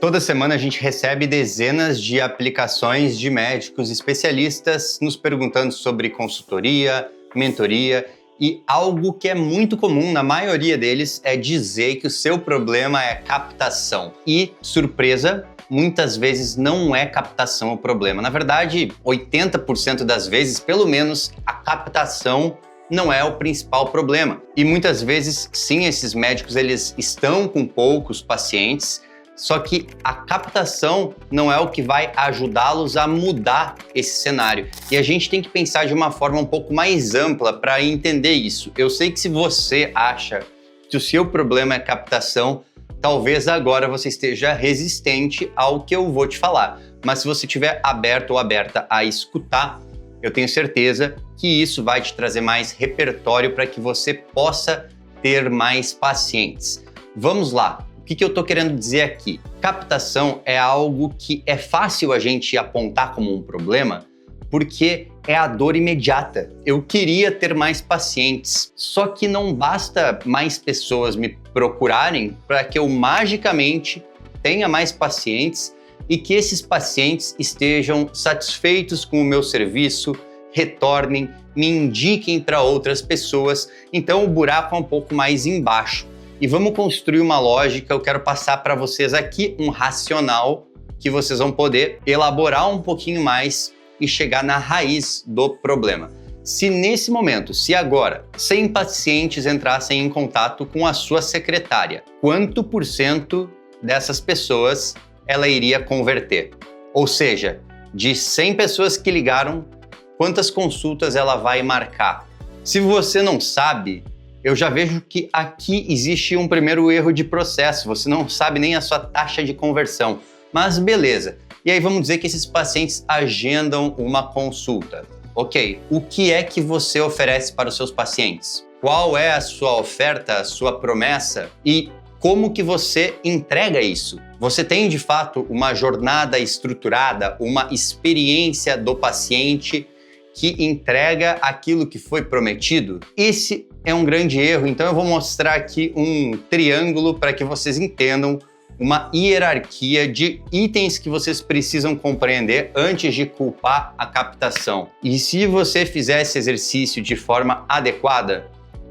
Toda semana a gente recebe dezenas de aplicações de médicos especialistas nos perguntando sobre consultoria, mentoria e algo que é muito comum na maioria deles é dizer que o seu problema é captação. E, surpresa, muitas vezes não é captação o problema. Na verdade, 80% das vezes, pelo menos, a captação não é o principal problema. E muitas vezes, sim, esses médicos eles estão com poucos pacientes, só que a captação não é o que vai ajudá-los a mudar esse cenário. E a gente tem que pensar de uma forma um pouco mais ampla para entender isso. Eu sei que se você acha que o seu problema é captação, talvez agora você esteja resistente ao que eu vou te falar. Mas se você estiver aberto ou aberta a escutar, eu tenho certeza que isso vai te trazer mais repertório para que você possa ter mais pacientes. Vamos lá. O que eu estou querendo dizer aqui? Captação é algo que é fácil a gente apontar como um problema porque é a dor imediata. Eu queria ter mais pacientes, só que não basta mais pessoas me procurarem para que eu magicamente tenha mais pacientes e que esses pacientes estejam satisfeitos com o meu serviço, retornem, me indiquem para outras pessoas. Então o buraco é um pouco mais embaixo. E vamos construir uma lógica, eu quero passar para vocês aqui um racional que vocês vão poder elaborar um pouquinho mais e chegar na raiz do problema. Se nesse momento, se agora 100 pacientes entrassem em contato com a sua secretária, quanto por cento dessas pessoas ela iria converter? Ou seja, de 100 pessoas que ligaram, quantas consultas ela vai marcar? Se você não sabe, eu já vejo que aqui existe um primeiro erro de processo, você não sabe nem a sua taxa de conversão, mas beleza. E aí vamos dizer que esses pacientes agendam uma consulta. Ok, o que é que você oferece para os seus pacientes? Qual é a sua oferta, a sua promessa e como que você entrega isso? Você tem de fato uma jornada estruturada, uma experiência do paciente que entrega aquilo que foi prometido? Esse é um grande erro, então eu vou mostrar aqui um triângulo para que vocês entendam uma hierarquia de itens que vocês precisam compreender antes de culpar a captação. E se você fizer esse exercício de forma adequada,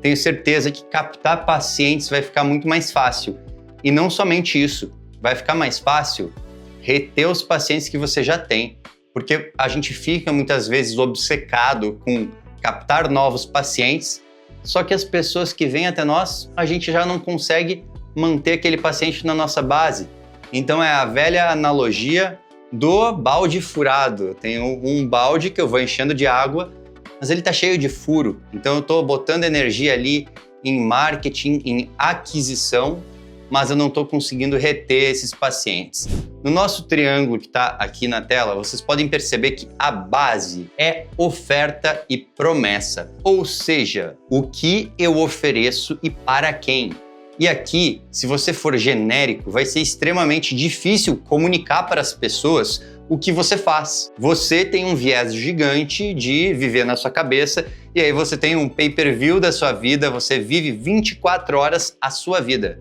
tenho certeza que captar pacientes vai ficar muito mais fácil. E não somente isso, vai ficar mais fácil reter os pacientes que você já tem. Porque a gente fica muitas vezes obcecado com captar novos pacientes, só que as pessoas que vêm até nós, a gente já não consegue manter aquele paciente na nossa base. Então é a velha analogia do balde furado. Eu tenho um balde que eu vou enchendo de água, mas ele está cheio de furo. Então eu estou botando energia ali em marketing, em aquisição, mas eu não estou conseguindo reter esses pacientes. No nosso triângulo que está aqui na tela, vocês podem perceber que a base é oferta e promessa, ou seja, o que eu ofereço e para quem. E aqui, se você for genérico, vai ser extremamente difícil comunicar para as pessoas o que você faz. Você tem um viés gigante de viver na sua cabeça e aí você tem um pay-per-view da sua vida, você vive 24 horas a sua vida.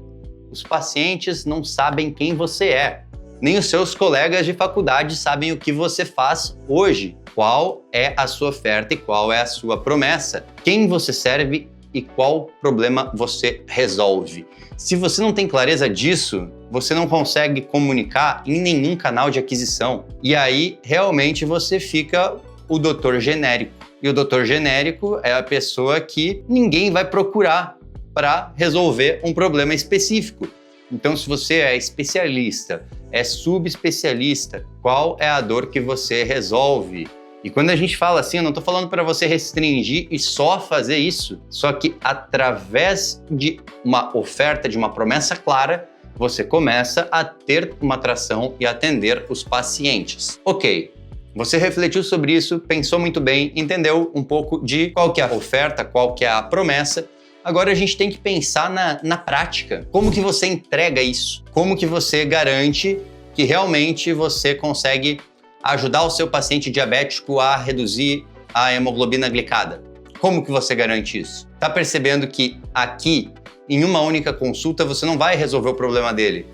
Os pacientes não sabem quem você é. Nem os seus colegas de faculdade sabem o que você faz hoje. Qual é a sua oferta e qual é a sua promessa? Quem você serve e qual problema você resolve? Se você não tem clareza disso, você não consegue comunicar em nenhum canal de aquisição. E aí, realmente, você fica o doutor genérico. E o doutor genérico é a pessoa que ninguém vai procurar para resolver um problema específico. Então, se você é especialista, é subespecialista, qual é a dor que você resolve? E quando a gente fala assim, eu não estou falando para você restringir e só fazer isso, só que através de uma oferta, de uma promessa clara, você começa a ter uma atração e atender os pacientes. Ok, você refletiu sobre isso, pensou muito bem, entendeu um pouco de qual que é a oferta, qual que é a promessa. Agora a gente tem que pensar na prática. Como que você entrega isso? Como que você garante que realmente você consegue ajudar o seu paciente diabético a reduzir a hemoglobina glicada? Como que você garante isso? Tá percebendo que aqui, em uma única consulta, você não vai resolver o problema dele.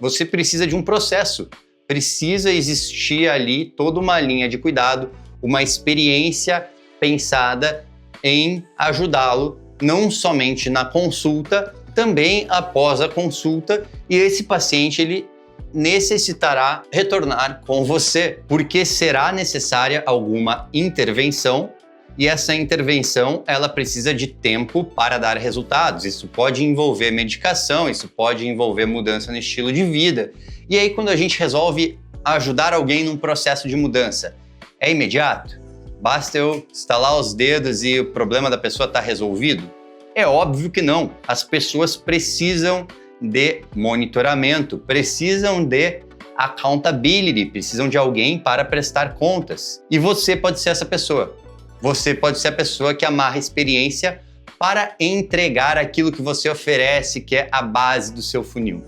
você precisa de um processo. Precisa existir ali toda uma linha de cuidado, uma experiência pensada em ajudá-lo, não somente na consulta, também após a consulta, e esse paciente ele necessitará retornar com você, porque será necessária alguma intervenção, e essa intervenção ela precisa de tempo para dar resultados. Isso pode envolver medicação, isso pode envolver mudança no estilo de vida. E aí quando a gente resolve ajudar alguém num processo de mudança, é imediato? Basta eu estalar os dedos e o problema da pessoa está resolvido? É óbvio que não. As pessoas precisam de monitoramento, precisam de accountability, precisam de alguém para prestar contas. E você pode ser essa pessoa. Você pode ser a pessoa que amarra a experiência para entregar aquilo que você oferece, que é a base do seu funil.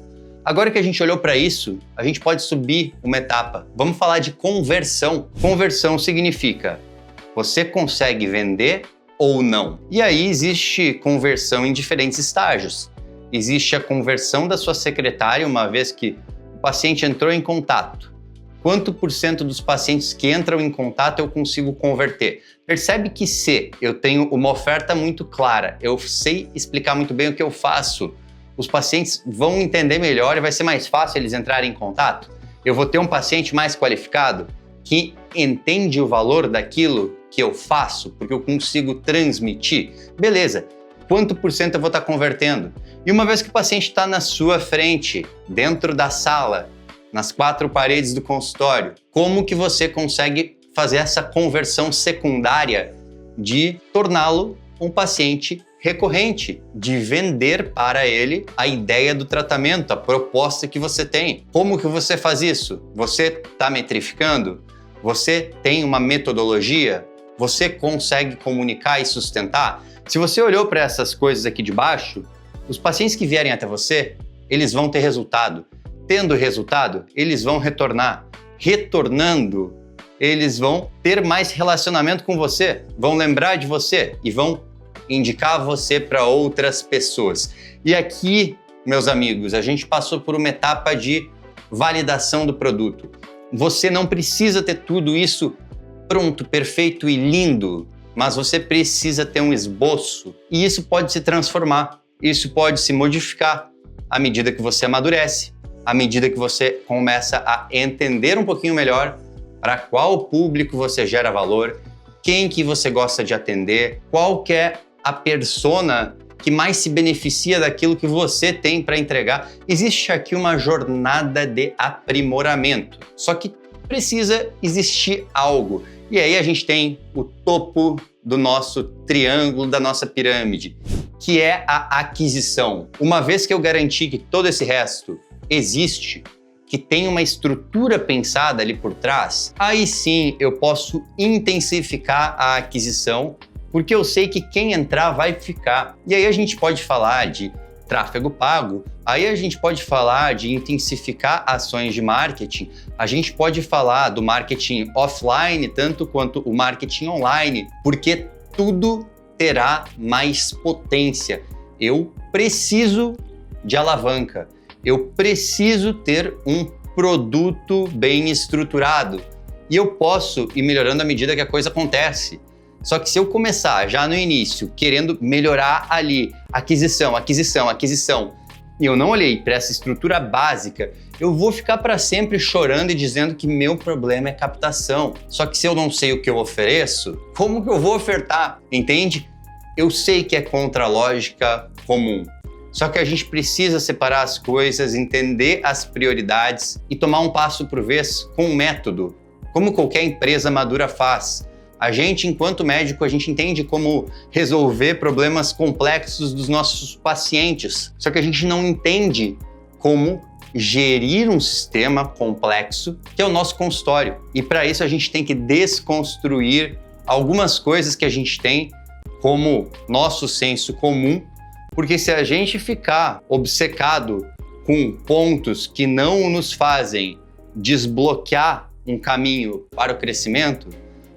Agora que a gente olhou para isso, a gente pode subir uma etapa. Vamos falar de conversão. Conversão significa você consegue vender ou não. E aí existe conversão em diferentes estágios. Existe a conversão da sua secretária, uma vez que o paciente entrou em contato. Quanto por cento dos pacientes que entram em contato eu consigo converter? Percebe que se eu tenho uma oferta muito clara, eu sei explicar muito bem o que eu faço, os pacientes vão entender melhor e vai ser mais fácil eles entrarem em contato? Eu vou ter um paciente mais qualificado que entende o valor daquilo que eu faço, porque eu consigo transmitir? Beleza, quanto por cento eu vou estar convertendo? E uma vez que o paciente está na sua frente, dentro da sala, nas quatro paredes do consultório, como que você consegue fazer essa conversão secundária de torná-lo um paciente recorrente, de vender para ele a ideia do tratamento, a proposta que você tem? Como que você faz isso? Você está metrificando? Você tem uma metodologia? Você consegue comunicar e sustentar? Se você olhou para essas coisas aqui de baixo, os pacientes que vierem até você, eles vão ter resultado. Tendo resultado, eles vão retornar. Retornando, eles vão ter mais relacionamento com você, vão lembrar de você e vão indicar você para outras pessoas. E aqui, meus amigos, a gente passou por uma etapa de validação do produto. Você não precisa ter tudo isso pronto, perfeito e lindo, mas você precisa ter um esboço. E isso pode se transformar, isso pode se modificar à medida que você amadurece, à medida que você começa a entender um pouquinho melhor para qual público você gera valor, quem que você gosta de atender, qual que é a persona que mais se beneficia daquilo que você tem para entregar. Existe aqui uma jornada de aprimoramento, só que precisa existir algo. E aí a gente tem o topo do nosso triângulo, da nossa pirâmide, que é a aquisição. Uma vez que eu garanti que todo esse resto existe, que tem uma estrutura pensada ali por trás, aí sim eu posso intensificar a aquisição, porque eu sei que quem entrar vai ficar. E aí a gente pode falar de tráfego pago, aí a gente pode falar de intensificar ações de marketing, a gente pode falar do marketing offline tanto quanto o marketing online, porque tudo terá mais potência. Eu preciso de alavanca, eu preciso ter um produto bem estruturado e eu posso ir melhorando à medida que a coisa acontece. Só que se eu começar já no início querendo melhorar ali aquisição, e eu não olhei para essa estrutura básica, eu vou ficar para sempre chorando e dizendo que meu problema é captação. Só que se eu não sei o que eu ofereço, como que eu vou ofertar? Entende? Eu sei que é contra a lógica comum. Só que a gente precisa separar as coisas, entender as prioridades e tomar um passo por vez com um método, como qualquer empresa madura faz. A gente, enquanto médico, a gente entende como resolver problemas complexos dos nossos pacientes. Só que a gente não entende como gerir um sistema complexo, que é o nosso consultório. E para isso a gente tem que desconstruir algumas coisas que a gente tem como nosso senso comum, porque se a gente ficar obcecado com pontos que não nos fazem desbloquear um caminho para o crescimento,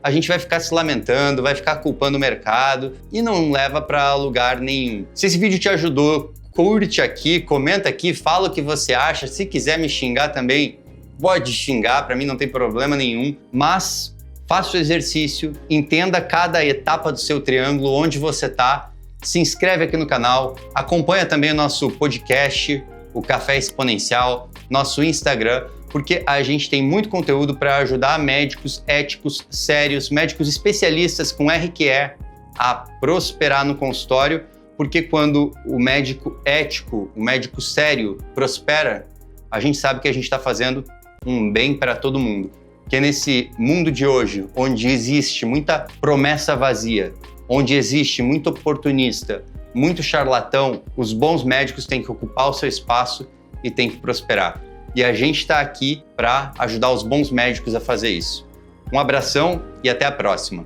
a gente vai ficar se lamentando, vai ficar culpando o mercado e não leva para lugar nenhum. Se esse vídeo te ajudou, curte aqui, comenta aqui, fala o que você acha. Se quiser me xingar também, pode xingar, para mim não tem problema nenhum. Mas faça o exercício, entenda cada etapa do seu triângulo, onde você está. Se inscreve aqui no canal, acompanha também o nosso podcast, o Café Exponencial, nosso Instagram, porque a gente tem muito conteúdo para ajudar médicos éticos, sérios, médicos especialistas com RQE a prosperar no consultório, porque quando o médico ético, o médico sério prospera, a gente sabe que a gente está fazendo um bem para todo mundo. Porque nesse mundo de hoje, onde existe muita promessa vazia, onde existe muito oportunista, muito charlatão, os bons médicos têm que ocupar o seu espaço e têm que prosperar. E a gente está aqui para ajudar os bons médicos a fazer isso. Um abração e até a próxima.